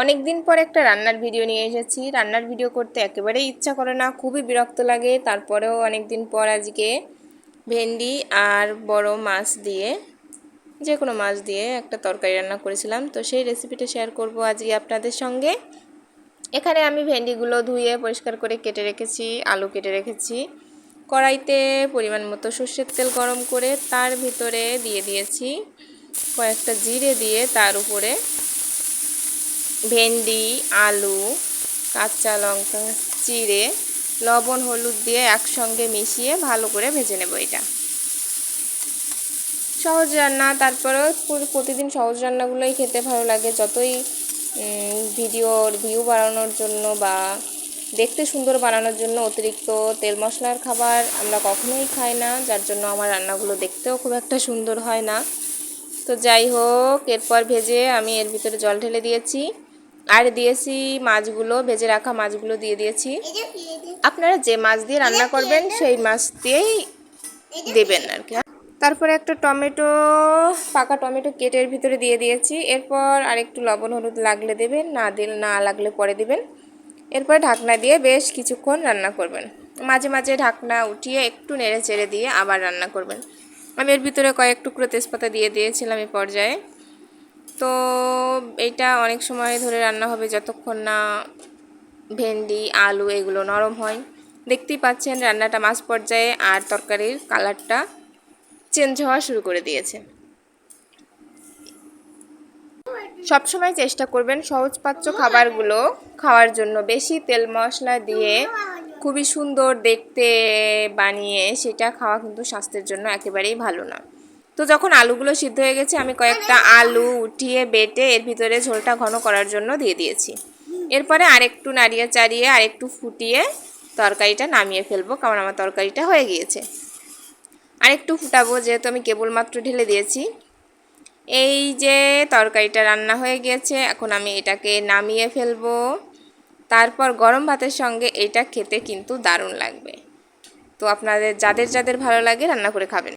অনেক দিন পর একটা রান্নার ভিডিও নিয়ে এসেছি। রান্নার ভিডিও করতে একেবারেই ইচ্ছা করে না, খুবই বিরক্ত লাগে। তারপরেও অনেক দিন পর আজকে ভেন্ডি আর বড় মাছ দিয়ে, যে কোনো মাছ দিয়ে একটা তরকারি রান্না করেছিলাম। তো সেই রেসিপিটা শেয়ার করব আজকে আপনাদের সঙ্গে। এখানে আমি ভেন্ডিগুলো ধুয়ে পরিষ্কার করে কেটে রেখেছি, আলু কেটে রেখেছি। কড়াইতে পরিমাণ মতো সর্ষের তেল গরম করে তার ভিতরে দিয়ে দিয়েছি কয়েকটা জিরে, দিয়ে তার উপরে ভেন্ডি, আলু, কাঁচা লঙ্কা চিড়ে লবণ হলুদ দিয়ে একসঙ্গে মিশিয়ে ভালো করে ভেজে নেব। এটা সহজ রান্না, তারপরেও প্রতিদিন সহজ রান্নাগুলোই খেতে ভালো লাগে। যতই ভিডিওর ভিউ বাড়ানোর জন্য বা দেখতে সুন্দর বানানোর জন্য অতিরিক্ত তেল মশলার খাবার আমরা কখনোই খাই না, যার জন্য আমার রান্নাগুলো দেখতেও খুব একটা সুন্দর হয় না। তো যাই হোক, এরপর ভেজে আমি এর ভিতরে জল ঢেলে দিয়েছি আর দিয়েছি মাছগুলো, ভেজে রাখা মাছগুলো দিয়ে দিয়েছি। আপনারা যে মাছ দিয়ে রান্না করবেন সেই মাছ দিয়েই দেবেন আর কি। তারপরে একটা টমেটো, পাকা টমেটো কেটে এর ভিতরে দিয়ে দিয়েছি। এরপর আরেকটু লবণ হলুদ লাগলে দেবেন, না লাগলে পরে দেবেন। এরপর ঢাকনা দিয়ে বেশ কিছুক্ষণ রান্না করবেন। মাঝে মাঝে ঢাকনা উঠিয়ে একটু নেড়ে চেড়ে দিয়ে আবার রান্না করবেন। আমি এর ভিতরে কয়েক টুকরো তেজপাতা দিয়ে দিয়েছিলাম এই পর্যায়ে। তো এইটা অনেক সময় ধরে রান্না হবে, যতক্ষণ না ভেন্ডি আলু এগুলো নরম হয়। দেখতেই পাচ্ছেন রান্নাটা মাঝ পর্যায়ে আর তরকারির কালারটা চেঞ্জ হওয়া শুরু করে দিয়েছে। সবসময় চেষ্টা করবেন সহজপাচ্য খাবারগুলো খাওয়ার জন্য। বেশি তেল মশলা দিয়ে খুবই সুন্দর দেখতে বানিয়ে সেটা খাওয়া কিন্তু স্বাস্থ্যের জন্য একেবারেই ভালো না। তো যখন আলুগুলো সিদ্ধ হয়ে গেছে, আমি কয়েকটা আলু উঠিয়ে বেটে এর ভিতরে ঝোলটা ঘন করার জন্য দিয়ে দিয়েছি। এরপরে আরেকটু নাড়িয়ে চাড়িয়ে আরেকটু ফুটিয়ে তরকারিটা নামিয়ে ফেলবো, কারণ আমার তরকারিটা হয়ে গিয়েছে। আরেকটু ফুটাবো, যেহেতু আমি কেবলমাত্র ঢেলে দিয়েছি। এই যে তরকারিটা রান্না হয়ে গিয়েছে, এখন আমি এটাকে নামিয়ে ফেলবো। তারপর গরম ভাতের সঙ্গে এটা খেতে কিন্তু দারুণ লাগবে। তো আপনাদের যাদের যাদের ভালো লাগে রান্না করে খাবেন।